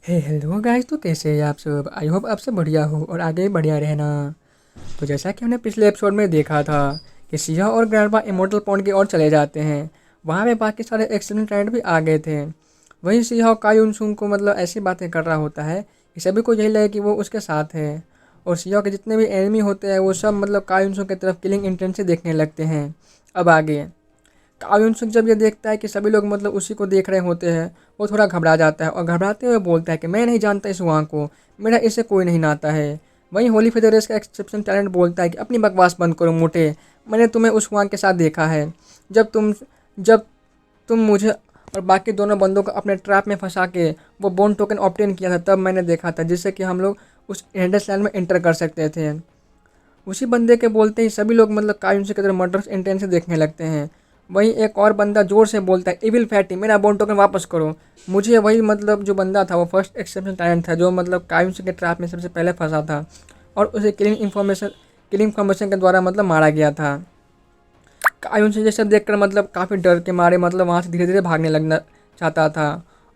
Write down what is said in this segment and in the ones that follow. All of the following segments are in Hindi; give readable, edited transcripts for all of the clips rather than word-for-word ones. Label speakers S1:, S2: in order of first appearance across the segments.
S1: हेलो गाइस, तो कैसे हैं आप सब। आई होप आप सब बढ़िया हो और आगे भी बढ़िया रहना। तो जैसा कि हमने पिछले एपिसोड में देखा था कि सिया और ग्रैंडपा इमोर्टल पॉइंट की ओर चले जाते हैं। वहाँ पे बाकी सारे एक्सीडेंट क्लाइंट भी आ गए थे। वहीं सिया और कायुनसुंग को ऐसी बातें कर रहा होता है कि सभी को यही लगे कि वो उसके साथ है। और सिया के जितने भी एनिमी होते हैं वो सब कायुनसुंग की तरफ किलिंग इंटेंट से देखने लगते हैं। अब आगे कायुनसुक जब ये देखता है कि सभी लोग उसी को देख रहे होते हैं, वो थोड़ा घबरा जाता है और घबराते हुए बोलता है कि मैं नहीं जानता इस वहाँ को, मेरा इससे कोई नहीं नाता है। वहीं होली फेदरेस का एक्सेप्शन टैलेंट बोलता है कि अपनी बकवास बंद करो मोटे, मैंने तुम्हें उस वहाँ के साथ देखा है। जब तुम मुझे और बाकी दोनों बंदों को अपने ट्रैप में फंसा के वो बोन टोकन ऑब्टेन किया था, तब मैंने देखा था, जिससे कि हम लोग उस एंडर्स लैंड में एंटर कर सकते थे। उसी बंदे के बोलते ही सभी लोग कायुनसुक की तरफ मर्डरस इंटेंट से देखने लगते हैं। वहीं एक और बंदा ज़ोर से बोलता है, इविल फैटी, मेरा बोन टोकन वापस करो मुझे। वही जो बंदा था वो फर्स्ट एक्सेप्शन टैलेंट था, जो कायुनसुक के ट्रैप में सबसे पहले फंसा था और उसे किलिंग इन्फॉर्मेशन के द्वारा मारा गया था। कायुनसुक ये सब देखकर काफ़ी डर के मारे वहाँ से धीरे धीरे भागने लगना चाहता था।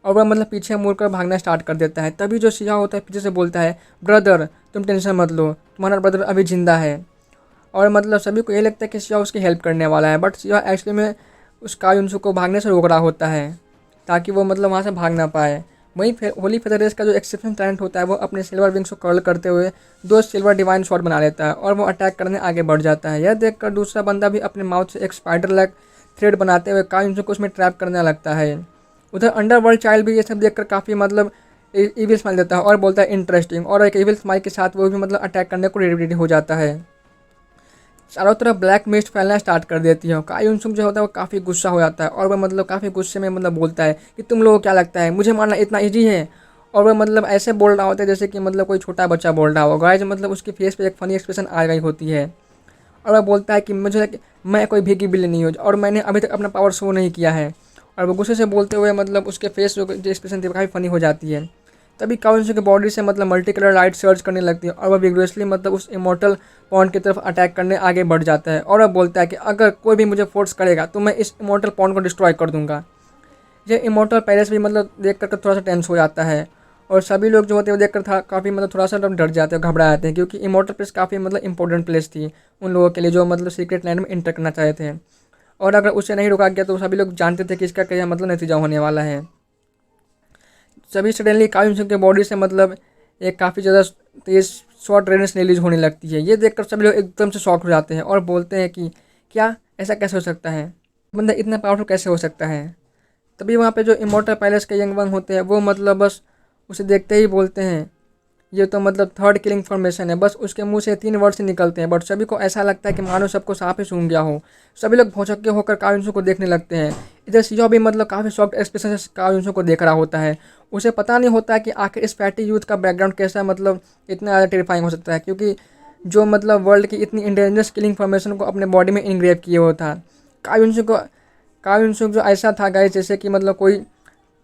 S1: और वह पीछे मुड़कर भागना स्टार्ट कर देता है। तभी जो सिया होता है पीछे से बोलता है, ब्रदर तुम टेंशन मत लो, तुम्हारा ब्रदर अभी जिंदा है। और सभी को ये लगता है कि सिया उसकी हेल्प करने वाला है, बट सिया एक्चुअली में उस कायुनसुक को भागने से रोक रहा होता है ताकि वो वहाँ से भाग ना पाए। वहीं फिर होली फेदरेस का जो एक्सेप्शन टैलेंट होता है वो अपने सिल्वर विंग्स को कर्ल करते हुए दो सिल्वर डिवाइन शॉट बना लेता है और वो अटैक करने आगे बढ़ जाता है। यह देखकर दूसरा बंदा भी अपने माउथ से एक स्पाइडर लैग थ्रेड बनाते हुए कायुनसुक को उसमें ट्रैप करने लगता है। उधर अंडरवर्ल्ड चाइल्ड भी ये सब देखकर काफ़ी इविल स्माइल देता है और बोलता है इंटरेस्टिंग, और एक इविल स्माइल के साथ वो भी अटैक करने को रेडी हो जाता है। चारों तरफ ब्लैक मिस्ट फैलना स्टार्ट कर देती है। कायुनसुक जो होता है वो काफ़ी गुस्सा हो जाता है और वह काफ़ी गुस्से में बोलता है कि तुम लोगों को क्या लगता है मुझे मारना इतना ईजी है। और वह ऐसे बोल रहा होता है जैसे कि कोई छोटा बच्चा बोल रहा हो। गाइस उसके फेस पे एक फ़नी एक्सप्रेशन आ गई होती है और वह बोलता है कि मैं कोई भीगी बिल्ली नहीं हूँ और मैंने अभी तक अपना पावर शो नहीं किया है। और वो गुस्से से बोलते हुए उसके फेस जो एक्सप्रेशन थी काफ़ी फ़नी हो जाती है। तभी काउंसिल की बॉडी से मल्टी कलर लाइट सर्च करने लगती है और वह विग्रेसली उस इमोर्टल पॉन्ड की तरफ अटैक करने आगे बढ़ जाता है। और वह बोलता है कि अगर कोई भी मुझे फोर्स करेगा तो मैं इस इमोर्टल पॉन्ड को डिस्ट्रॉय कर दूंगा। ये इमोर्टल पैलेस भी देख कर थोड़ा सा टेंस हो जाता है और सभी लोग जो होते हैं वो देख कर था काफ़ी थोड़ा सा डर जाते हैं, घबरा जाते हैं, क्योंकि इमोर्टल प्लेस काफ़ी इंपॉर्टेंट प्लेस थी उन लोगों के लिए जो सीक्रेट लैंड में इंटर करना चाहते थे। और अगर उसे नहीं रोका गया तो सभी लोग जानते थे कि इसका क्या नतीजा होने वाला है। सभी सडनली कायुनसुक के बॉडी से एक काफ़ी ज़्यादा तेज़ शॉर्ट रेंज रिलीज होने लगती है। ये देखकर सभी लोग एकदम से शॉक हो जाते हैं और बोलते हैं कि क्या ऐसा कैसे हो सकता है, बंदा इतना पावरफुल कैसे हो सकता है। तभी वहाँ पे जो इमोर्टल पैलेस के यंग वन होते हैं वो बस उसे देखते ही बोलते हैं, ये तो थर्ड किलिंग फॉर्मेशन है। बस उसके मुंह से 3 वर्ड से निकलते हैं, बट सभी को ऐसा लगता है कि मानो सबको सांप ही सूंघ गया हो। सभी लोग भौचक्के होकर कायुनसु को देखने लगते हैं। इधर सियो भी काफ़ी शॉक्ड एक्सप्रेशन से कायुनसु को देख रहा होता है। उसे पता नहीं होता है कि आखिर इस फैटी यूथ का बैकग्राउंड कैसा इतना ज़्यादा टेरिफाइंग हो सकता है, क्योंकि जो वर्ल्ड की इतनी इंटेलिजेंस किलिंग फॉर्मेशन को अपने बॉडी में इनग्रेव किए हुआ था। कायुनसु जो ऐसा था गाइस जैसे कि कोई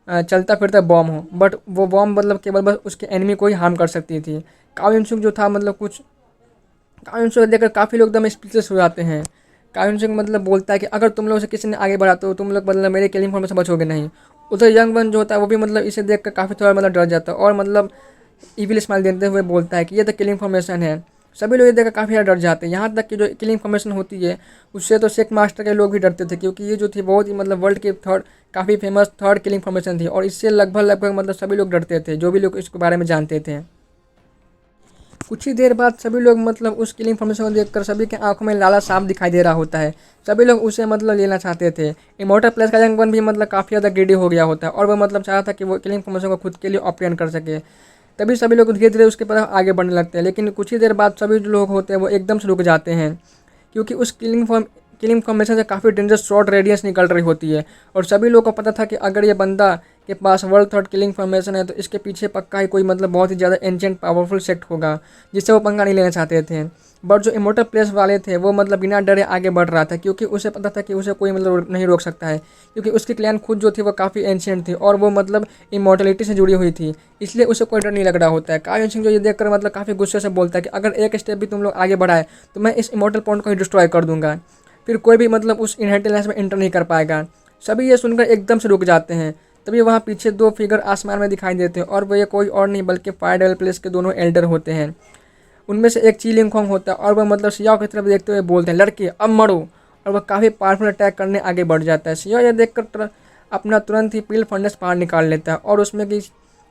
S1: चलता फिरता बॉम्ब हो, बट वो बॉम्ब केवल बस उसके एनिमी को ही हार्म कर सकती थी। कायुनसुक जो था कायुनसुक देखकर काफ़ी लोग एकदम स्पीचलेस हो जाते हैं। कायुनसुक बोलता है कि अगर तुम लोग से किसी ने आगे बढ़ा तो तुम लोग मेरे किलिंग फॉर्म से बचोगे नहीं। उधर यंग वन जो होता है वो भी इसे देखकर काफ़ी थोड़ा डर जाता है और इविल स्माइल देते हुए बोलता है कि ये तो किलिंग फॉर्मेशन है। सभी लोग ये देखकर काफ़ी ज़्यादा डर जाते हैं, यहाँ तक कि जो किलिंग फॉर्मेशन होती है उससे तो शेक मास्टर के लोग भी डरते थे, क्योंकि ये जो थी बहुत ही वर्ल्ड की काफ़ी फेमस थर्ड किलिंग फॉर्मेशन थी और इससे लगभग सभी लोग डरते थे, जो भी लोग इसके बारे में जानते थे। कुछ ही देर बाद सभी लोग उस किलिंग फॉर्मेशन को देखकर सभी के आंखों में लाला सांप दिखाई दे रहा होता है। सभी लोग उसे लेना चाहते थे। इमोर्टल प्लेस का यंग वन भी काफ़ी ज़्यादा ग्रीडी हो गया होता है और वह चाहता था कि वो किलिंग फॉर्मेशन को खुद के लिए ऑप्टेन कर सके। तभी सभी लोग धीरे धीरे उसके तरफ आगे बढ़ने लगते हैं, लेकिन कुछ ही देर बाद सभी जो लोग होते हैं वो एकदम से रुक जाते हैं, क्योंकि उस किलिंग फॉर्मेशन से काफ़ी डेंजरस शॉर्ट रेडियंस निकल रही होती है। और सभी लोगों को पता था कि अगर ये बंदा के पास वर्ल्ड थर्ड किलिंग फॉर्मेशन है तो इसके पीछे पक्का ही कोई बहुत ही ज़्यादा एंशिएंट पावरफुल सेक्ट होगा, जिससे वो पंगा नहीं लेना चाहते थे। बट जो इमोर्टल प्लेस वाले थे वो बिना डरे आगे बढ़ रहा था, क्योंकि उसे पता था कि उसे कोई नहीं रोक सकता है, क्योंकि उसकी क्लैन खुद जो थी वो काफ़ी एंशिएंट थी और वो इमोर्टलिटी से जुड़ी हुई थी, इसलिए उसे कोई डर नहीं लग रहा होता है। कायुन सिंह जो ये देखकर काफ़ी गुस्से से बोलता है कि अगर एक स्टेप भी तुम लोग आगे बढ़ाए तो मैं इस इमोर्टल पॉइंट को ही डिस्ट्रॉय कर दूंगा, फिर कोई भी उस इनहेरिटेंस में एंटर नहीं कर पाएगा। सभी ये सुनकर एकदम से रुक जाते हैं। तभी वहाँ पीछे 2 फिगर आसमान में दिखाई देते हैं और वो ये कोई और नहीं बल्कि फायर डेविल प्लेस के दोनों एल्डर होते हैं। उनमें से एक चीलिंग खोंग होता है और वह मतलब सियाओ की तरफ देखते हुए बोलते हैं, लड़के अब मरो। और वह काफ़ी पावरफुल अटैक करने आगे बढ़ जाता है। सियाओ यह देखकर अपना तुरंत ही पील फंडस बाहर निकाल लेता है और उसमें की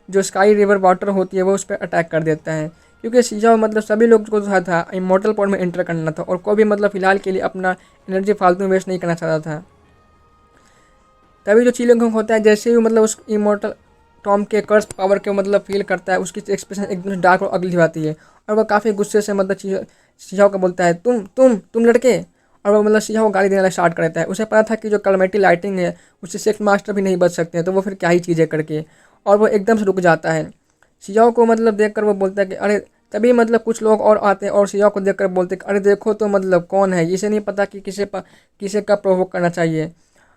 S1: जो स्काई रिवर वाटर होती है वो उस पर अटैक कर देता है, क्योंकि सियाओ मतलब सभी लोग को था इमोर्टल पॉड में एंटर करना था और कोई भी मतलब फिलहाल के लिए अपना एनर्जी फालतू में वेस्ट नहीं करना चाहता था। तभी जो चीलिंग खोंग होता है जैसे ही मतलब उस इमोर्टल टॉम के कर्स पावर के मतलब फील करता है, उसकी एक्सप्रेशन एकदम डार्क और अगली आती है और वह काफ़ी गुस्से से मतलब सियाओ को बोलता है, तुम लड़के। और वह मतलब सियाओ को गाली देना स्टार्ट कर देता है। उसे पता था कि जो कलमेटी लाइटिंग है उससे सेक्स मास्टर भी नहीं बच सकते हैं, तो वो फिर क्या ही चीज़ें करके, और वो एकदम से रुक जाता है। सियाओ को मतलब देखकर वो बोलता है कि अरे, तभी मतलब कुछ लोग और आते हैं और सियाओ को देखकर बोलते हैं, अरे देखो तो मतलब कौन है, इसे नहीं पता कि किसे कब प्रोवोक करना चाहिए,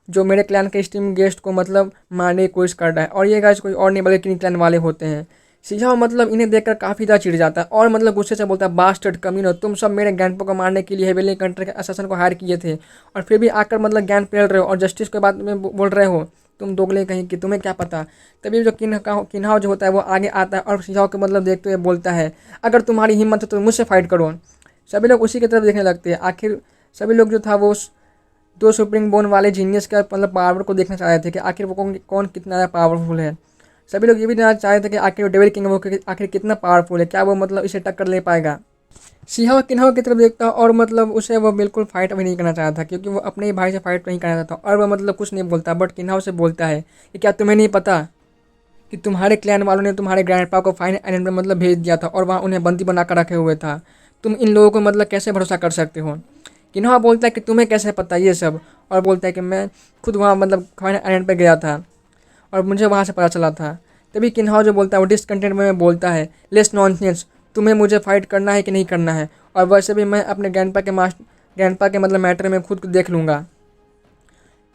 S1: जो मेरे क्लैन के स्ट्रीम गेस्ट को मतलब मारने की कोशिश कर रहा है। और ये गाइस कोई और नहीं बल्कि किंग क्लैन वाले होते हैं। सियाओ मतलब इन्हें देखकर काफ़ी ज़्यादा चिढ़ जाता है और मतलब गुस्से से बोलता है, बास्टर्ड कमीनो, तुम सब मेरे ग्रैंडपा को मारने के लिए हेवेली कंट्री के असासन को हायर किए थे और फिर भी आकर मतलब ज्ञान पेल रहे हो और जस्टिस के बाद में बोल रहे हो, तुम दोगले कहीं कि तुम्हें क्या पता। तभी जो किन्हाओ जो होता है वो आगे आता है और सियाओ को मतलब देखते हुए बोलता है, अगर तुम्हारी हिम्मत है तो मुझसे फाइट करो। सभी लोग उसी की तरफ देखने लगते हैं। आखिर सभी लोग जो था वो 2 सुप्रीम बोन वाले जीनियस का मतलब पावर को देखना चाह रहे थे कि आखिर वो कौन कितना ज़्यादा पावरफुल है। सभी लोग ये भी जानना चाह रहे थे कि आखिर डेविल किंग वो आखिर कितना पावरफुल है, क्या वो मतलब इसे टक्कर ले पाएगा। सियाओ किन्हाओ की तरफ देखता और मतलब उसे वो बिल्कुल फाइट भी नहीं करना चाहता था, क्योंकि वो अपने ही भाई से फाइट नहीं करना चाहता और वह मतलब कुछ नहीं बोलता। बट किन्हाओ से बोलता है कि क्या तुम्हें नहीं पता कि तुम्हारे क्लैन वालों ने तुम्हारे ग्रैंडपा को फाइन आइलैंड में मतलब भेज दिया था और वहाँ उन्हें बंदी बनाकर रखे हुए था। तुम इन लोगों को मतलब कैसे भरोसा कर सकते हो। किन्हाओ बोलता है कि तुम्हें कैसे पता ये सब, और बोलता है कि मैं खुद वहाँ मतलब फाइन आइलैंड पर गया था और मुझे वहाँ से पता चला था। तभी किन्हाओ जो बोलता है वो डिसकंटेंट में बोलता है, लेस नॉनसेंस, तुम्हें मुझे फाइट करना है कि नहीं करना है, और वैसे भी मैं अपने ग्रैंडपा के मतलब मैटर में खुद को देख लूँगा।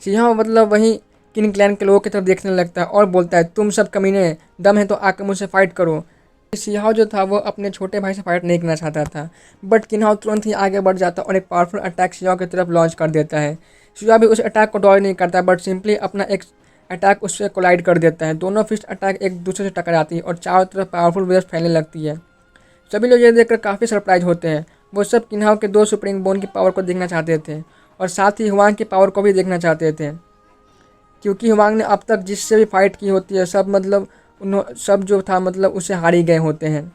S1: सियाओ मतलब वहीं किन क्लैन के लोगों की तरफ देखने लगता है और बोलता है, तुम सब कमीने, दम है तो आकर मुझसे फाइट करो। सियाओ जो था वो अपने छोटे भाई से फाइट नहीं करना चाहता था, बट किन्हाओ तुरंत ही आगे बढ़ जाता और एक पावरफुल अटैक सियाओ की तरफ लॉन्च कर देता है। सियाओ भी उस अटैक को डॉज नहीं करता, बट सिंपली अपना एक अटैक उससे कोलाइड कर देता है। दोनों फिस्ट अटैक एक दूसरे से टकराती है और चारों तरफ पावरफुल वेव्स फैलने लगती है। सभी लोग ये देखकर काफ़ी सरप्राइज होते हैं। वो सब किन्हाओ के 2 सुप्रीम बोन की पावर को देखना चाहते थे और साथ ही हुआंग की पावर को भी देखना चाहते थे, क्योंकि हुआंग ने अब तक जिससे भी फाइट की होती है सब मतलब सब जो था मतलब उसे हार ही गए होते हैं।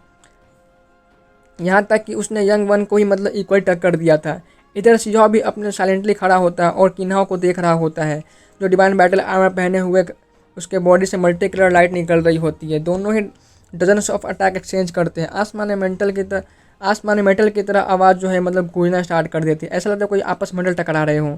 S1: यहाँ तक कि उसने यंग वन को ही मतलब इक्वल टक्कर दिया था। इधर सियाओ भी अपने साइलेंटली खड़ा होता है और किन्हाओ को देख रहा होता है, जो डिवाइन बैटल आर्मर पहने हुए उसके बॉडी से मल्टी कलर लाइट निकल रही होती है। दोनों ही डजन्स ऑफ अटैक एक्सचेंज करते हैं। आसमानी मेटल की तरह आवाज़ जो है मतलब गूंजना स्टार्ट कर देती है। ऐसा लगता है कोई आपस में मेटल टकरा रहे हों।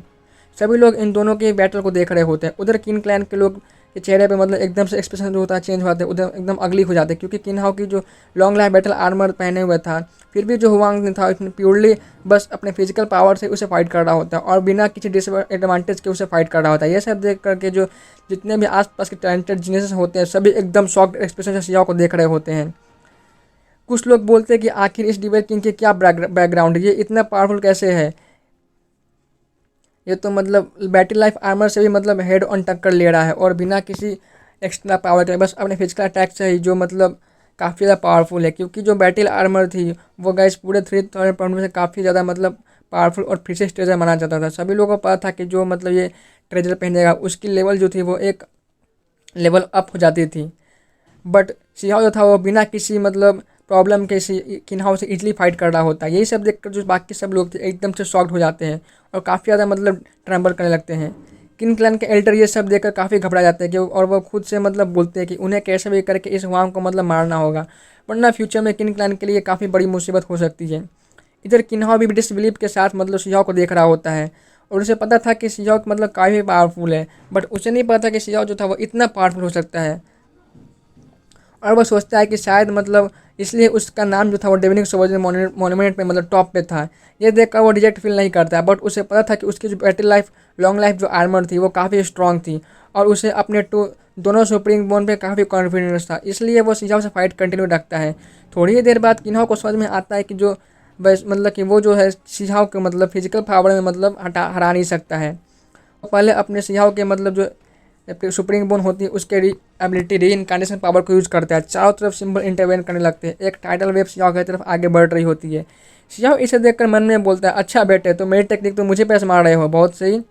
S1: सभी लोग इन दोनों के बैटल को देख रहे होते हैं। उधर किन क्लैन के लोग के चेहरे पे मतलब एकदम से एक्सप्रेशन जो होता है चेंज हो जाते हैं, उधर एकदम अगली हो जाते हैं, क्योंकि किन्हाओ की जो लॉन्ग लाइफ बैटल आर्मर पहने हुए था, फिर भी जो हुआंग ने था उसने प्योरली बस अपने फिजिकल पावर से उसे फाइट कर रहा होता है और बिना किसी डिसएडवांटेज के उसे फाइट कर रहा होता है। ये सब देख करके जो जितने भी आसपास के टैलेंटेड जीनियस होते हैं सभी एकदम शॉक्ड एक्सप्रेशन से सियाओ को देख रहे होते हैं। कुछ लोग बोलते हैं कि आखिर इस डिवेल किंग के क्या बैकग्राउंड है, ये इतना पावरफुल कैसे है, ये तो मतलब बैटल लाइफ आर्मर से भी मतलब हेड ऑन टक्कर ले रहा है और बिना किसी एक्स्ट्रा पावर के, बस अपने फिजिकल अटैक से ही, जो मतलब काफ़ी ज़्यादा पावरफुल है। क्योंकि जो बैटल आर्मर थी वो गाइस पूरे 3000 पाउंड में से काफ़ी ज़्यादा मतलब पावरफुल और प्रीशियस ट्रेजर माना जाता था। सभी लोगों को पता था कि जो मतलब ये ट्रेजर पहनेगा उसकी लेवल जो थी वो एक लेवल अप हो जाती थी। बट सियाओ जो था वो बिना किसी मतलब प्रॉब्लम के किन्हाओ से इजीली फाइट कर रहा होता है। यही सब देखकर जो बाकी सब लोग थे एकदम से शॉक्ड हो जाते हैं और काफ़ी ज़्यादा मतलब ट्रम्बल करने लगते हैं। किन क्लैन के एल्डर ये सब देखकर काफ़ी घबरा जाते हैं कि और वो खुद से मतलब बोलते हैं कि उन्हें कैसे भी करके इस हुआंग को मतलब मारना होगा, वरना फ्यूचर में किन क्लैन के लिए काफ़ी बड़ी मुसीबत हो सकती है। इधर किन्हाओ भी डिसबिलीव के साथ मतलब सियाओ को देख रहा होता है और उसे पता था कि सियाओ मतलब काफ़ी पावरफुल है, बट उसे नहीं पता कि सियाओ जो था वो इतना पावरफुल हो सकता है। और वह सोचता है कि शायद मतलब इसलिए उसका नाम जो था वो डेविनिक सोवर्जन मॉन्यूमेंट पे मतलब टॉप पे था। ये देखकर वो रिजेक्ट फील नहीं करता है, बट उसे पता था कि उसकी जो बैटल लाइफ लॉन्ग लाइफ जो आर्मर थी वो काफ़ी स्ट्रॉन्ग थी और उसे अपने दोनों सुप्रीम बोन पे काफ़ी कॉन्फिडेंस था, इसलिए वो सियाओ से फाइट कंटिन्यू रखता है। थोड़ी ही देर बाद किन्हाओ को समझ में आता है कि जो बस मतलब कि वो जो है सियाओ के मतलब फिजिकल पावर में मतलब हरा नहीं सकता है। पहले अपने सियाओ के मतलब जो जबकि सुप्रीम बोन होती है उसके एबिलिटी री इनकार्नेशन पावर को यूज करता है। चारों तरफ सिंबल इंटरवेन करने लगते हैं। एक टाइडल वेव सियाओ की तरफ आगे बढ़ रही होती है। सियाओ इसे देखकर मन में बोलता है, अच्छा बेटे, तो मेरी टेक्निक तो मुझे पैसे मार रहे हो, बहुत सही।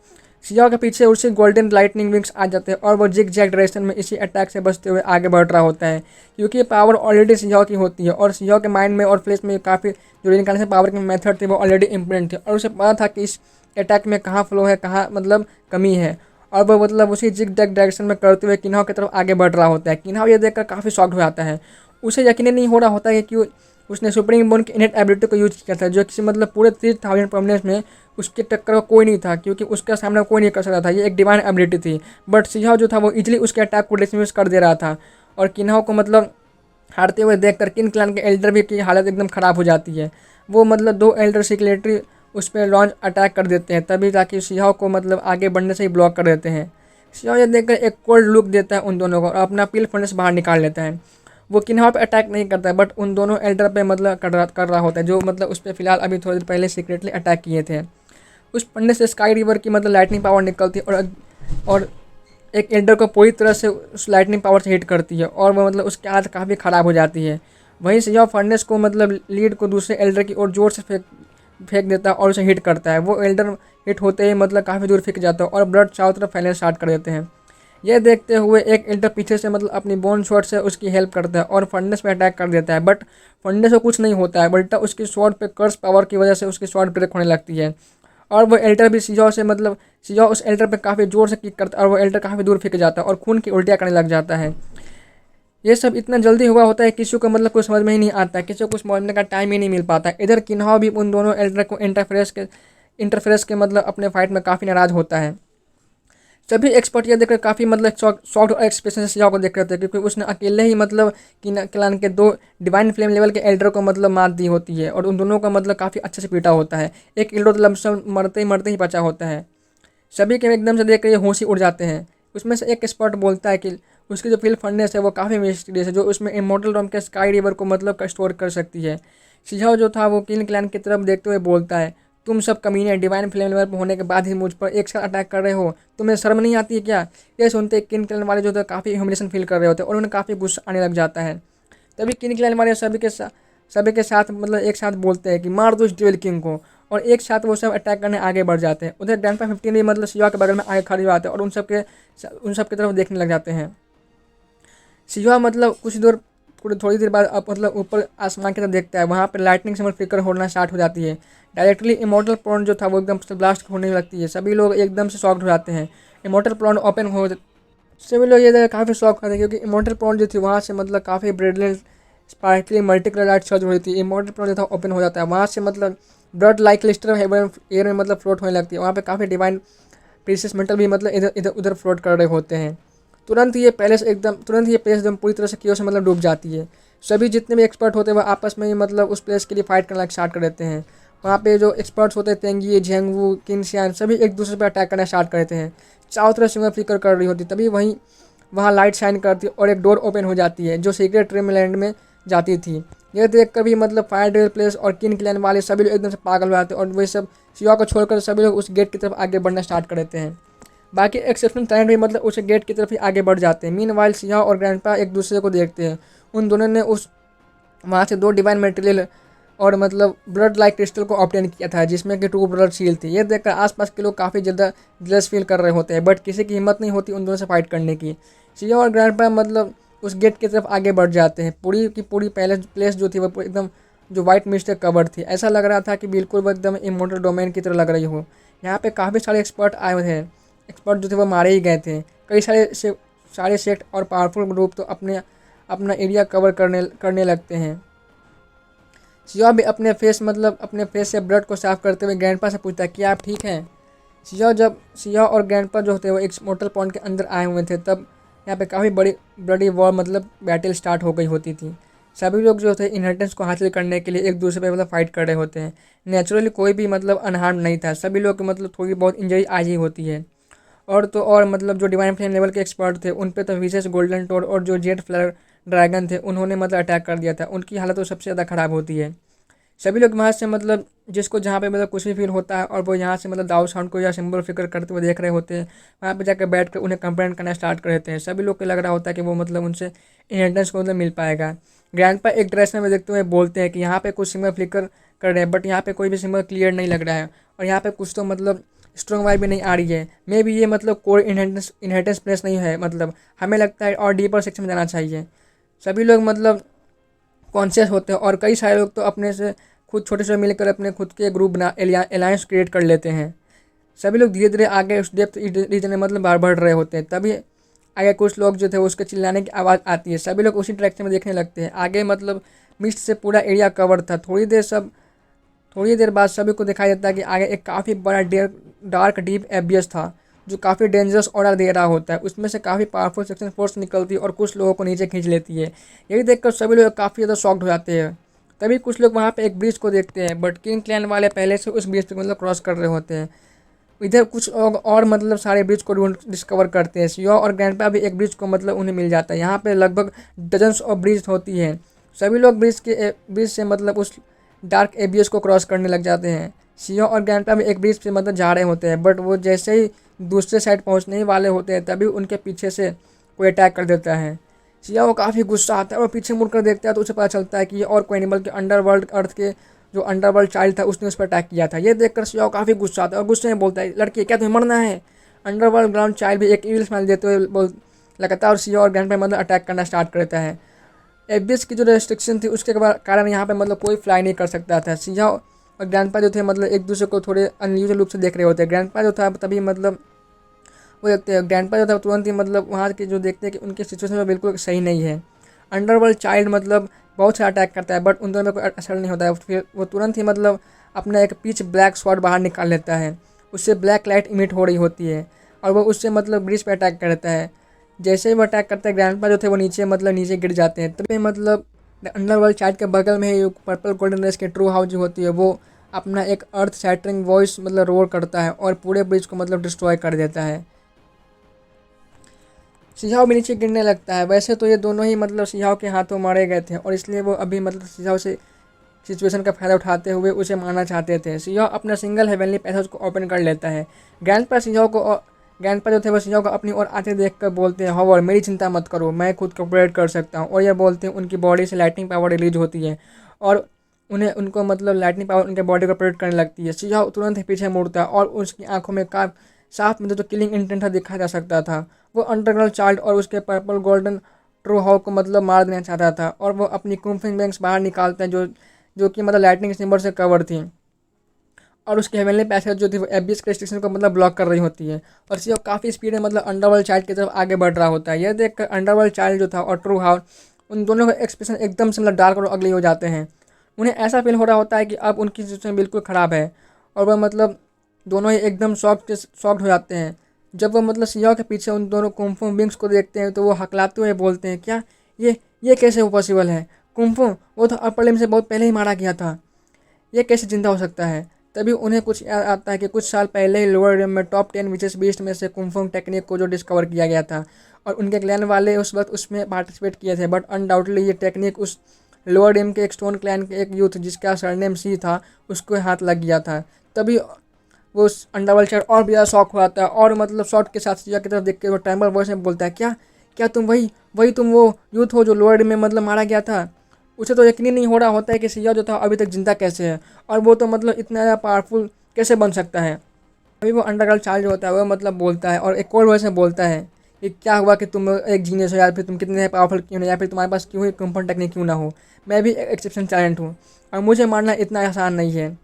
S1: सियाओ के पीछे उसी गोल्डन लाइटनिंग विंग्स आ जाते हैं और वो जिग जैग डायरेक्शन में इसी अटैक से बचते हुए आगे बढ़ रहा होता है, क्योंकि ये पावर ऑलरेडी सियाओ की होती है और सियाओ के माइंड में और फ्लेश में काफ़ी जो रिइंकार्नेशन पावर की मेथड थी वो ऑलरेडी इम्प्लीमेंट थी और उसे पता था कि इस अटैक में कहाँ फ्लो है, कहाँ मतलब कमी है, और वो मतलब उसी जिग जैग डायरेक्शन में करते हुए किन्हाओ की तरफ आगे बढ़ रहा होता है। किन्हाओ ये देखकर काफ़ी शॉक्ड हो जाता है। उसे यकीन नहीं हो रहा होता है कि उसने सुप्रीम बोन की इनेट एबिलिटी को यूज किया था, जो किसी मतलब पूरे 3000 परमानेंट्स में उसके टक्कर का कोई नहीं था, क्योंकि उसका सामना कोई नहीं कर सकता था। ये एक डिवाइन एबिलिटी थी, बट सियाओ जो था वो इजीली उसके अटैक को डिसमिस कर दे रहा था। और किन्हाओ को मतलब हारते हुए देखकर किन क्लैन के एल्डर भी की हालत एकदम ख़राब हो जाती है। वो मतलब 2 एल्डर सिक्रेटरी उस पर लॉन्च अटैक कर देते हैं, तभी ताकि सियाओ को मतलब आगे बढ़ने से ही ब्लॉक कर देते हैं। सियाओ ये देखकर एक कोल्ड लुक देता है उन दोनों को और अपना पील फंडस बाहर निकाल लेता है। वो किन्हाओ पे अटैक नहीं करता है, बट उन दोनों एल्डर पे मतलब कर रहा होता है, जो मतलब उस पर फिलहाल अभी थोड़ी देर पहले सीक्रेटली अटैक किए थे। उस फंडस से स्काई रिवर की मतलब लाइटनिंग पावर निकलती है और एक एल्डर को पूरी तरह से उस लाइटनिंग पावर से हिट करती है और वो मतलब उसकी हालत काफ़ी ख़राब हो जाती है। वहीं सियाओ फर्नेस को मतलब लीड को दूसरे एल्डर की ओर जोर से फेंक देता है और उसे हिट करता है। वो एल्डर हिट होते ही मतलब काफ़ी दूर फेंक जाता है और ब्लड चारों तरफ फैलना स्टार्ट कर देते हैं। यह देखते हुए एक एल्डर पीछे से मतलब अपनी बोन शॉट से उसकी हेल्प करता है और फर्नेस पे अटैक कर देता है, बट फर्नेस को कुछ नहीं होता है, बल्टा उसकी शॉट पे कर्स पावर की वजह से उसकी शॉट ब्रेक होने लगती है और वो एल्डर भी सियाओ से मतलब सियाओ उस एल्डर पे काफ़ी ज़ोर से किक करता है और वो एल्डर काफ़ी दूर फेंक जाता है और खून की उल्टियाँ करने लग जाता है। ये सब इतना जल्दी हुआ होता है किसी को मतलब कुछ समझ में ही नहीं आता है, किसी को कुछ समझने का टाइम ही नहीं मिल पाता है। इधर किन्हाओ भी उन दोनों एल्डर को इंटरफेरेंस के मतलब अपने फाइट में काफ़ी नाराज़ होता है। सभी एक्सपर्ट ये देखकर काफ़ी मतलब शॉक्ड और एक्सप्रेशन से सियाओ को देख रहे थे, क्योंकि उसने अकेले ही मतलब क्लान के 2 डिवाइन फ्लेम लेवल के एल्डर को मतलब मात दी होती है और उन दोनों का मतलब काफ़ी अच्छे से पीटा होता है। एक एल्डर तो लमसम मरते ही बचा होता है। सभी के एकदम से देख कर ये होश ही उड़ जाते हैं। उसमें से एक एक्सपर्ट बोलता है कि उसकी जो फील्ड फंडनेस है वो काफ़ी मिस्टीरियस है, जो उसमें इमोर्टल रॉम के स्काई रिवर को मतलब स्टोर कर सकती है। सियाओ जो था वो किन क्लैन की तरफ देखते हुए बोलता है, तुम सब कमीने डिवाइन फ्लेम लेवल पर होने के बाद ही मुझ पर एक साथ अटैक कर रहे हो, तुम्हें शर्म नहीं आती है क्या? ये सुनते किन क्लैन वाले जो थे काफ़ी ह्यूमिलेशन फील कर रहे होते हैं और उन्हें काफ़ी गुस्सा आने लग जाता है। तभी किन क्लैन वाले सभी के साथ मतलब एक साथ बोलते हैं कि मार दो इस ड्यूल किंग को, और एक साथ वो सब अटैक करने आगे बढ़ जाते हैं। उधर ग्रैंडपा 15 भी मतलब सियाओ के बगल में आगे खड़े हो जाते हैं और उन सब की तरफ देखने लग जाते हैं। सियाओ मतलब कुछ दूर थोड़ी देर बाद अब मतलब ऊपर आसमान की तरफ देखता है, वहाँ पर लाइटनिंग सिंबल फ्लिकर होना स्टार्ट हो जाती है। डायरेक्टली इमोर्टल प्लॉट जो था वो एकदम से ब्लास्ट होने लगती है। सभी लोग एकदम से शॉक्ड हो जाते हैं। इमोर्टल प्लॉट ओपन हो सभी लोग ये देखकर काफ़ी शॉक होते हैं, क्योंकि इमोर्टल प्लॉट जो थी वहाँ से मतलब काफ़ी ब्रेडलेस sparkly multi colour light search हो रही थी। इमोर्टल प्लॉट जो था ओपन हो जाता है, वहाँ से मतलब blood like cluster heaven air में मतलब फ्लोट होने लगती है। वहाँ पे काफ़ी डिवाइन प्रीशियस मेटल भी मतलब इधर इधर उधर फ्लोट कर रहे होते हैं। तुरंत ये प्लेस एकदम पूरी तरह से कियो से मतलब डूब जाती है। सभी जितने भी एक्सपर्ट होते हैं वह आपस में ही मतलब उस प्लेस के लिए फाइट करना स्टार्ट कर देते हैं। वहाँ पे जो एक्सपर्ट्स होते हैं तेंगी, झेंगवू, किनशियान, सभी एक दूसरे पर अटैक करना स्टार्ट कर देते हैं। चारों तरफ सिंगल फ्लिकर कर रही होती, तभी वहाँ लाइट शाइन करती है और एक डोर ओपन हो जाती है जो सीक्रेट ड्रीमलैंड में जाती थी। यह देख कर भी मतलब फायर ड्रेल प्लेस और किन क्लैन वाले सभी लोग एकदम से पागल हो जाते हैं और वे सब सियाओ को छोड़कर सभी लोग उस गेट की तरफ आगे बढ़ना स्टार्ट कर देते हैं। बाकी एक्सेप्शनल टैलेंट भी मतलब उस गेट की तरफ ही आगे बढ़ जाते हैं। मीनवाइल सियाओ और ग्रैंडपा एक दूसरे को देखते हैं। उन दोनों ने वहाँ से 2 डिवाइन मटेरियल और मतलब ब्लड लाइक क्रिस्टल को ऑब्टेन किया था, जिसमें कि 2 ब्लड शील थी। ये देखकर आसपास के लोग काफ़ी ज़्यादा जेलस फील कर रहे होते हैं, बट किसी की हिम्मत नहीं होती उन दोनों से फाइट करने की। सियाओ और ग्रैंडपा मतलब उस गेट की तरफ आगे बढ़ जाते हैं। पूरी की पूरी प्लेस जो थी वो एकदम जो वाइट मिस्ट से कवर्ड थी। ऐसा लग रहा था कि बिल्कुल वो एकदम इमोर्टल डोमेन की तरह लग रही हो। यहाँ पे काफ़ी सारे एक्सपर्ट आए हुए थे। एक्सपर्ट जो थे वो मारे ही गए थे। कई सारे सेक्ट और पावरफुल ग्रुप तो अपना एरिया कवर करने लगते हैं। सियाओ भी अपने फेस से ब्लड को साफ करते हुए ग्रैंडपा से पूछता है, क्या आप ठीक हैं? सियाओ और ग्रैंडपा जो थे वो एक मोटल पॉइंट के अंदर आए हुए थे, तब यहाँ पे काफ़ी बड़ी ब्लडी वॉर मतलब बैटल स्टार्ट हो गई होती थी। सभी लोग जो थे इनहेरिटेंस को हासिल करने के लिए एक दूसरे पे मतलब फाइट कर रहे होते हैं। नेचुरली कोई भी मतलब अनहार्म नहीं था। सभी लोग को मतलब थोड़ी बहुत इंजरी आज ही होती है। और तो और मतलब जो डिवाइन फ्लेम लेवल के एक्सपर्ट थे उन पे तो विशेष गोल्डन टोर और जो जेट फ्लायर ड्रैगन थे उन्होंने मतलब अटैक कर दिया था। उनकी हालत तो सबसे ज़्यादा ख़राब होती है। सभी लोग वहाँ से मतलब जिसको जहाँ पे मतलब कुछ भी फील होता है और वो यहाँ से मतलब दाऊ साउंड को या सिंबल फिक्र करते हुए देख रहे होते हैं, वहाँ पे जाकर बैठ कर उन्हें कंप्लेंट करना स्टार्ट कर देते हैं। सभी लोग को लग रहा होता है कि वो मतलब उनसे इनहेरिटेंस को मतलब मिल पाएगा। ग्रैंडपा एक डायरेक्शन में देखते हुए बोलते हैं कि यहाँ पे कुछ सिंबल फ्लिकर कर रहे हैं, बट यहाँ पे कोई भी सिंबल क्लियर नहीं लग रहा है और यहाँ पे कुछ तो मतलब स्ट्रॉन्ग वाइब भी नहीं आ रही है। मे भी ये मतलब कोई इनहेरिटेंस प्लेस नहीं है, मतलब हमें लगता है और डीपर सेक्शन में जाना चाहिए। सभी लोग मतलब कॉन्शियस होते हैं और कई सारे लोग तो अपने से खुद छोटे छोटे मिलकर अपने खुद के ग्रुप बना अलायंस क्रिएट कर लेते हैं। सभी लोग धीरे धीरे आगे उस डेप्थ रीजन में मतलब बाहर बढ़ रहे होते हैं। तभी आगे कुछ लोग जो थे उसके चिल्लाने की आवाज़ आती है। सभी लोग उसी डायरेक्शन में देखने लगते हैं। आगे मतलब मिस्ट से पूरा एरिया कवर था। थोड़ी देर बाद सभी को दिखाई देता है कि आगे एक काफ़ी बड़ा डार्क डीप एबियस था जो काफ़ी डेंजरस ऑर्डर दे रहा होता है। उसमें से काफ़ी पावरफुल सेक्शन फोर्स निकलती है और कुछ लोगों को नीचे खींच लेती है। यही देखकर सभी लोग काफ़ी ज़्यादा शॉक्ड हो जाते हैं। तभी कुछ लोग वहाँ पे एक ब्रिज को देखते हैं, बट किंग क्लैन वाले पहले से उस ब्रिज पे मतलब क्रॉस कर रहे होते हैं। इधर कुछ लोग और मतलब सारे ब्रिज को डिस्कवर करते हैं। सियो और ग्रैंडपा भी एक ब्रिज को मतलब उन्हें मिल जाता है। यहाँ पे लगभग डजन्स ऑफ ब्रिज होती हैं। सभी लोग ब्रिज से मतलब उस डार्क एबियस को क्रॉस करने लग जाते हैं। सियो और ग्रैंडपा भी एक ब्रिज पे मतलब जा रहे होते हैं, बट वो जैसे ही दूसरे साइड पहुँचने ही वाले होते हैं तभी उनके पीछे से कोई अटैक कर देता है। सिया वो काफ़ी गुस्सा आता है और पीछे मुड़कर देखता है तो उसे पता चलता है कि ये और कोई नहीं बल्कि अंडरवर्ल्ड अर्थ के जो अंडरवर्ल्ड चाइल्ड था उसने उस पर अटैक किया था। ये देखकर सियाओ काफ़ी गुस्सा आता है और गुस्से में बोलता है, लड़की क्या तुम्हें मरना है? अंडरवर्ल्ड ग्राउंड चाइल्ड भी एक इविल स्माइल देते हुए लगातार और सियाओ और ग्रैंड पे मतलब अटैक करना स्टार्ट कर देता है। एबियस की जो रेस्ट्रिक्शन थी उसके कारण यहाँ पे मतलब कोई फ्लाई नहीं कर सकता था। सियाओ और ग्रैंडपा जो थे मतलब एक दूसरे को थोड़े अनयूजुअल रूप से देख रहे होते हैं। ग्रैंडपा जो था तभी मतलब वो देखते हैं, ग्रैंडपा जो था तुरंत ही मतलब वहाँ के जो देखते हैं कि उनकी सिचुएशन में बिल्कुल सही नहीं है। अंडरवर्ल्ड चाइल्ड मतलब बहुत सारा अटैक करता है बट उन दोनों में कोई असर नहीं होता है। फिर वो तुरंत ही मतलब अपना एक पिच ब्लैक स्वॉर्ड बाहर निकाल लेता है। उससे ब्लैक लाइट इमिट हो रही होती है और वो उससे मतलब ब्रिज पे अटैक करता है। जैसे ही वो अटैक करता है ग्रैंडपा जो थे वो नीचे गिर जाते हैं। तभी मतलब अंडरवर्ल्ड चाइल्ड के बगल में ही पर्पल गोल्डन रेस की ट्रू हाउस जो होती है वो अपना एक अर्थ सैटरिंग वॉइस मतलब रोर करता है और पूरे ब्रिज को मतलब डिस्ट्रॉय कर देता है। सियाओ भी नीचे गिरने लगता है। वैसे तो ये दोनों ही मतलब सियाओ के हाथों मारे गए थे और इसलिए वो अभी मतलब सियाओ से सिचुएशन का फ़ायदा उठाते हुए उसे मारना चाहते थे। सियाओ अपना सिंगल हेवनली पैसेज को ओपन कर लेता है। ग्रैंडपा जो थे वो सियाओ को अपनी ओर आते देख कर बोलते हैं, हॉवर्ड मेरी चिंता मत करो, मैं खुद को ऑपरेट कर सकता हूँ। और यह बोलते हैं उनकी बॉडी से लाइटनिंग पावर रिलीज होती है और उनको मतलब लाइटनिंग पावर उनके बॉडी को ऑपरेट करने लगती है। सियाओ तुरंत ही पीछे मुड़ता है और उसकी आंखों में साफ में जो किलिंग इंटेंट था दिखा जा सकता था। वो अंडरग्राउंड चाइल्ड और उसके पर्पल गोल्डन ट्रू हाउ को मतलब मार देना चाहता था और वो अपनी कुम्फिंग बैंक्स बाहर निकालते हैं जो कि मतलब लाइटनिंग सिंबल से कवर थी और उसकी हेवनली पैसेज जो थी वो एबियस के स्टेशन को मतलब ब्लॉक कर रही होती है। और सियो काफ़ी स्पीड में मतलब अंडरवर्ल्ड चाइल्ड की तरफ आगे बढ़ रहा होता है। यह देखकर अंडरवर्ल्ड चाइल्ड जो था और ट्रू हाउ उन दोनों का एक्सप्रेशन एकदम से मतलब डार्क और अगली हो जाते हैं। उन्हें ऐसा फील हो रहा होता है कि अब उनकी सिचुएशन बिल्कुल ख़राब है और वह मतलब दोनों ही एकदम शॉक्ड हो जाते हैं। जब वो मतलब सियाओ के पीछे उन दोनों कुंफू बिंग्स को देखते हैं तो वो हकलाते हुए बोलते हैं, क्या ये कैसे पॉसिबल है? कुंफू वो तो अपर लिम्ब से बहुत पहले ही मारा गया था, ये कैसे जिंदा हो सकता है? तभी उन्हें कुछ याद आता है कि कुछ साल पहले ही लोअर रिम में टॉप 10 विचेस बीस्ट में से कुंफू टेक्निक को जो डिस्कवर किया गया था और उनके क्लैन वाले उस वक्त उसमें पार्टिसिपेट किए थे। बट अनडाउटली ये टेक्निक उस लोअर रिम के एक स्टोन क्लैन के एक यूथ जिसका सरनेम सी था उसको हाथ लग गया था। तभी वो उस अंडरवर्ल्ड चाइल्ड और भी ज़्यादा शॉक हो जाता है और मतलब शॉट के साथ सिया की तरफ देख के वो ट्रेम्बल वॉइस में बोलता है, क्या तुम वही तुम वो यूथ हो जो लोअर में मतलब मारा गया था? उसे तो यकीन नहीं हो रहा होता है कि सिया जो था अभी तक जिंदा कैसे है और वो तो मतलब इतना ज़्यादा पावरफुल कैसे बन सकता है। अभी वो अंडरवर्ल्ड चाइल्ड जो होता है वो मतलब बोलता है और एक और वॉइस में बोलता है कि क्या हुआ कि तुम एक जीनियस हो या फिर तुम कितने पावरफुल क्यों नहीं या फिर तुम्हारे पास क्यों ही कंफर्ट टेक्निक क्यों ना हो, मैं भी एक एक्सेप्शन टैलेंट हूँ और मुझे मारना इतना आसान नहीं है।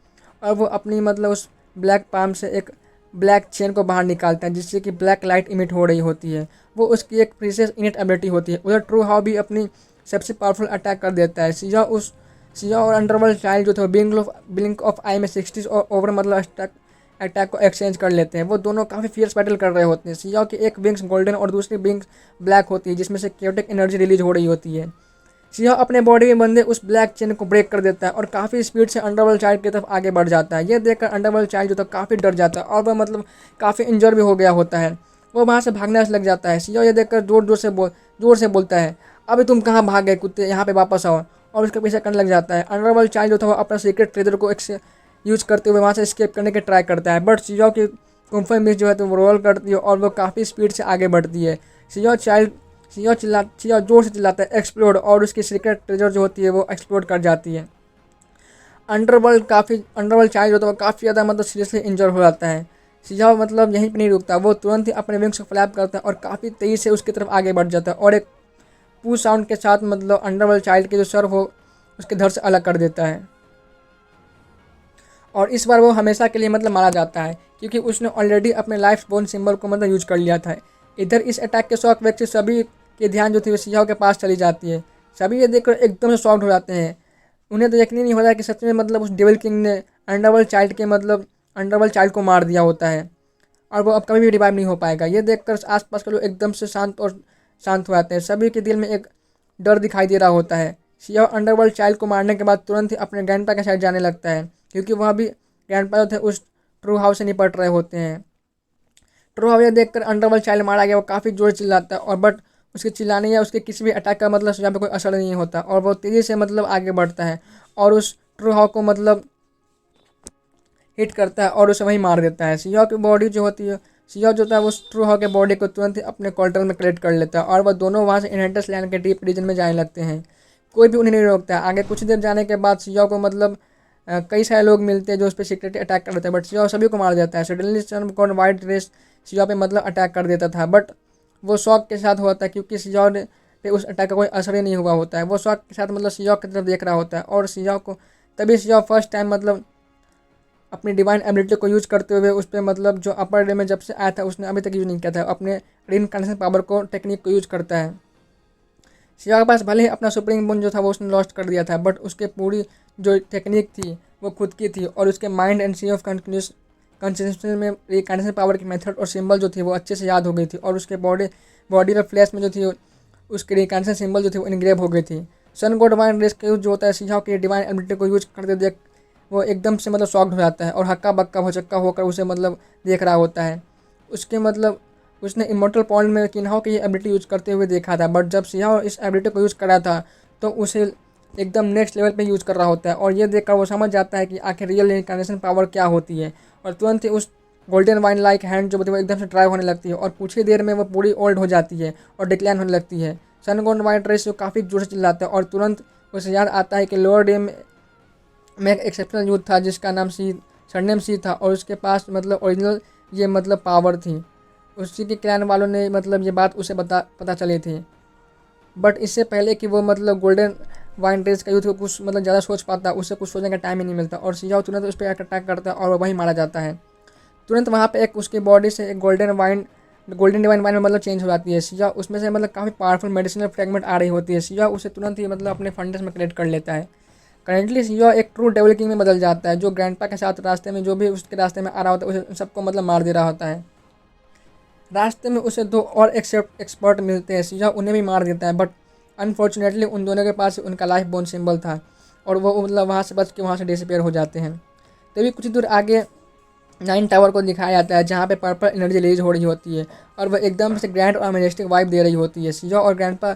S1: और वो अपनी मतलब उस ब्लैक पाम से एक ब्लैक चेन को बाहर निकालता है जिससे कि ब्लैक लाइट इमिट हो रही होती है। वो उसकी एक प्रीशियस इनेट एबिलिटी होती है। उधर ट्रू हाउ भी अपनी सबसे पावरफुल अटैक कर देता है। सिया और अंडरवर्ल्ड चाइल्ड जो थे ब्लिंक ऑफ आई में 60s और ओवर मतलब अटैक को एक्सचेंज कर लेते हैं। वो दोनों काफ़ी फियर्स बैटल कर रहे होते हैं। सिया की एक विंग्स गोल्डन और दूसरी विंग्स ब्लैक होती है जिसमें से क्योटिक एनर्जी रिलीज हो रही होती है। सिया अपने बॉडी में बंधे उस ब्लैक चेन को ब्रेक कर देता है और काफ़ी स्पीड से अंडरवर्ल्ड चाइल्ड की तरफ आगे बढ़ जाता है। यह देखकर अंडरवर्ल्ड चाइल्ड जो था काफ़ी डर जाता है और वह मतलब काफ़ी इंजर भी हो गया होता है। वो वहाँ से भागने लग जाता है। सिया यह देखकर जोर से बोलता है, अभी तुम कहाँ भाग गए कुत्ते, यहाँ पे वापस आओ। और उसका पीछा करने लग जाता है। अंडरवर्ल्ड चाइल्ड जो था वो अपना सीक्रेट ट्रेजर को यूज करते हुए वहाँ से एस्केप करने की ट्राई करता है, बट शिजाओ की कुम्फन मिस जो है तो वो रोल करती है और वो काफ़ी स्पीड से आगे बढ़ती है। शिजाओ जोर से चिल्लाता है एक्सप्लोड, और उसकी सीक्रेट ट्रेजर जो होती है वो एक्सप्लोड कर जाती है। अंडरवर्ल्ड चाइल्ड जो था वो काफ़ी ज़्यादा मतलब सीरियसली इंजर हो जाता है। शिजाओ मतलब यहीं पर नहीं रुकता, वो तुरंत ही अपने विंग्स को फ्लैप करता है और काफ़ी तेज़ी से उसकी तरफ आगे बढ़ जाता है और एक पू साउंड के साथ मतलब अंडरवर्ल्ड चाइल्ड के जो सर हो उसके धड़ से अलग कर देता है। और इस बार वो हमेशा के लिए मतलब मारा जाता है, क्योंकि उसने ऑलरेडी अपने लाइफ बोन सिंबल को मतलब यूज कर लिया था। इधर इस अटैक के शौक व्यक्ति सभी के ध्यान जो थी वो शिजाओ के पास चली जाती है। सभी ये देखकर एकदम से शॉक्ड हो जाते हैं। उन्हें तो यकीन नहीं होता कि सच में मतलब उस डेविल किंग ने अंडरवर्ल्ड चाइल्ड को मार दिया होता है और वो अब कभी भी रिवाइव नहीं हो पाएगा। ये देखकर आसपास के लोग एकदम से शांत हो जाते हैं। सभी के दिल में एक डर दिखाई दे रहा होता है। शिजाओ अंडरवर्ल्ड चाइल्ड को मारने के बाद तुरंत ही अपने ग्रैंडपा के साइड जाने लगता है, क्योंकि वह भी ग्रैंडपा जो थे उस ट्रू हाउस से निपट रहे होते हैं। ट्रू हाउस देखकर अंडरवर्ल्ड चाइल्ड मारा गया वो काफ़ी जोर चिल्लाता है, और बट उसके चिल्लाने या उसके किसी भी अटैक का मतलब शिजाओ पे कोई असर नहीं होता और वो तेज़ी से मतलब आगे बढ़ता है और उस ट्रू हाउस को मतलब हिट करता है और उसे वहीं मार देता है। शिजाओ की बॉडी जो होती है, शिजाओ जो होता है उस ट्रू हाउस के बॉडी को तुरंत ही अपने क्वार्टर में कलेक्ट कर लेता है और वह दोनों वहाँ से इनहेरिटेंस लैंड के डीप रीजन में जाने लगते हैं। कोई भी उन्हें नहीं रोकता है। आगे कुछ देर जाने के बाद शिजाओ को मतलब कई सारे लोग मिलते हैं जो उस पर सीक्रेटली अटैक कर देते हैं, बट शिजाओ सभी को मार देता है। सडनली सन गॉड वाइट रेस शिजाओ पे मतलब अटैक कर देता था, बट वो शॉक के साथ हुआ था क्योंकि शिजाओ पे उस अटैक का कोई असर ही नहीं हुआ होता है। वो शॉक के साथ मतलब शिजाओ की तरफ देख रहा होता है और शिजाओ को तभी शिजाओ फर्स्ट टाइम मतलब अपनी डिवाइन एबिलिटी को यूज करते हुए उस पर मतलब जो अपर डे में जब से आया था उसने अभी तक यूज नहीं किया था, अपने रीइंकार्नेशन पावर को टेक्निक को यूज करता है। शिजाओ के पास भले ही अपना सुप्रीम बोन जो था वो उसने लॉस्ट कर दिया था, बट उसके पूरी जो टेक्निक थी वो खुद की थी और उसके mind and sea of consistency में रीइंकार्नेशन पावर की मेथड और सिंबल जो थी वो अच्छे से याद हो गई थी और उसके बॉडी और फ्लैश में जो थी उसके रीइंकार्नेशन सिंबल जो थी वो इनग्रेव हो गई थी। सन गॉड डिवाइन रेस का यूज जो होता है शिजाओ की डिवाइन एबिलिटी को यूज करते देख वो एकदम से मतलब शॉक्ड हो जाता है और हक्का बक्का भौचक्का होकर उसे मतलब देख रहा होता है। उसके मतलब उसने इमोर्टल पॉइंट में किन्हाओ की ये एबिलिटी यूज करते हुए देखा था, बट जब शिजाओ इस एबिलिटी को यूज करा था तो उसे एकदम नेक्स्ट लेवल पे यूज कर रहा होता है और ये देखकर वो समझ जाता है कि आखिर रियल इनकार्नेशन पावर क्या होती है और तुरंत ही उस गोल्डन वाइन लाइक हैंड जो होती है वो एकदम से ड्राई होने लगती है और कुछ ही देर में वो पूरी ओल्ड हो जाती है और डिक्लाइन होने लगती है। सन गॉड वाइन रेस जो काफ़ी जोर से चिल्लाता है और तुरंत उसे याद आता है कि लोअर डे में एक एक्सेप्शनल यूथ था जिसका नाम सरनेम सी था और उसके पास मतलब ओरिजिनल ये मतलब पावर थी। उसी के क्लैन वालों ने मतलब ये बात उसे पता चली थी, बट इससे पहले कि वो मतलब गोल्डन वाइन रेस का यूथ को कुछ मतलब ज़्यादा सोच पाता उसे कुछ सोचने का टाइम ही नहीं मिलता और शिजाओ तुरंत उस पर अटैक करता है और वहीं मारा जाता है। तुरंत वहाँ पे एक उसकी बॉडी से एक गोल्डन डिवाइन वाइन में मतलब चेंज हो जाती है। शिजाओ उसमें से मतलब काफ़ी पावरफुल मेडिसिनल फ्रेगमेंट आ रही होती है। शिजाओ उसे तुरंत ही मतलब अपने फंडस में कलेक्ट कर लेता है। करेंटली शिजाओ एक ट्रू डेविल किंग में बदल जाता है जो ग्रैंडपा के साथ रास्ते में जो भी उसके रास्ते में आ रहा होता है उसे सबको मतलब मार दे रहा होता है। रास्ते में उसे दो और एक्सपर्ट मिलते हैं। शिजाओ उन्हें भी मार देता है, बट अनफॉर्चुनेटली उन दोनों के पास उनका लाइफ बोन सिंबल था और वो मतलब वहाँ से बच के वहाँ से डिसअपेयर हो जाते हैं। तभी कुछ दूर आगे 9 टावर को दिखाया जाता है जहाँ पे पर्पल एनर्जी रिलीज हो रही होती है और वह एकदम से ग्रैंड और मैजेस्टिक वाइब दे रही होती है। शिजाओ और ग्रैंडपा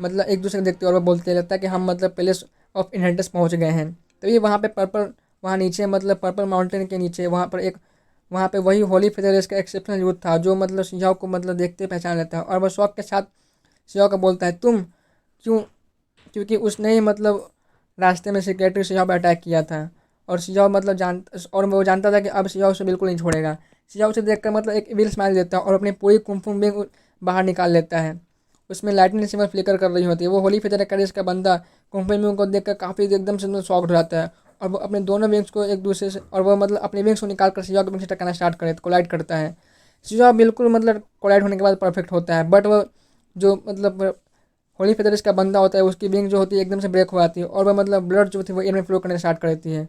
S1: मतलब एक दूसरे को देखते हैं और वो बोलते लगता है कि हम मतलब पैलेस ऑफ इनहेरिटेंस पहुँच गए हैं। तभी वहाँ नीचे मतलब पर्पल माउंटेन के नीचे वहाँ पे वही होली फेदर का एक्सेप्शनल यूथ था जो मतलब शिजाओ को मतलब देखते पहचान लेता है और वह शौक के साथ शिजाओ को बोलता है तुम क्यों, क्योंकि उसने ही मतलब रास्ते में सिक्योरिटी शिजाओ पर अटैक किया था और शिजाओ मतलब वो जानता था कि अब शिजाओ उसे बिल्कुल नहीं छोड़ेगा। शिजाओ उसे देखकर मतलब एक विल स्माइल देता है और अपनी पूरी कुंफू बिंग बाहर निकाल लेता है। उसमें लाइटनिंग सिंबल फ्लिकर कर रही होती है। वो होली फेदर करेज का बंदा कुंफू बिंग को देखकर काफ़ी एकदम से शॉक्ड हो जाता है और वो अपने दोनों विंग्स को एक दूसरे से और वो मतलब अपने विंग्स को निकाल कर शिजाओ के विंग से टकराना स्टार्ट कोलाइड करता है। शिजाओ बिल्कुल मतलब कोलाइड होने के बाद परफेक्ट होता है, बट वो जो मतलब होली फेदर का बंदा होता है उसकी विंग जो होती है एकदम से ब्रेक हो जाती है और वह मतलब ब्लड जो थी वो एयर में फ्लो करने स्टार्ट कर देती है।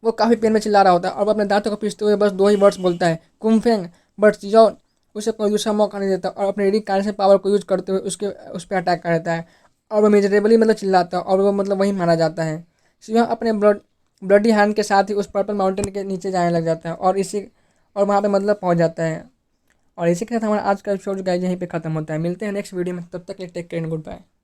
S1: वो काफ़ी पेन में चिल्ला रहा होता है और वो अपने दांतों को पीसते हुए बस 2 ही वर्ड्स बोलता है कुमफेंग, बट शिजाओ उसे कोई दूसरा मौका नहीं देता और अपने रीइंकार्नेशन पावर को यूज करते हुए उस पर अटैक कर देता है और वो मिजरेबली मतलब चिल्लाता है और वो मतलब वहीं मारा जाता है। शिजाओ अपने ब्लडी हैंड के साथ ही उस पर्पल माउंटेन के नीचे जाने लग जाता है और वहाँ पे मतलब पहुँच जाता है। और इसी के साथ हमारा आज का एपिसोड गाइस यहीं पे ख़त्म होता है। मिलते हैं नेक्स्ट वीडियो में, तब तक के लिए take care and good bye.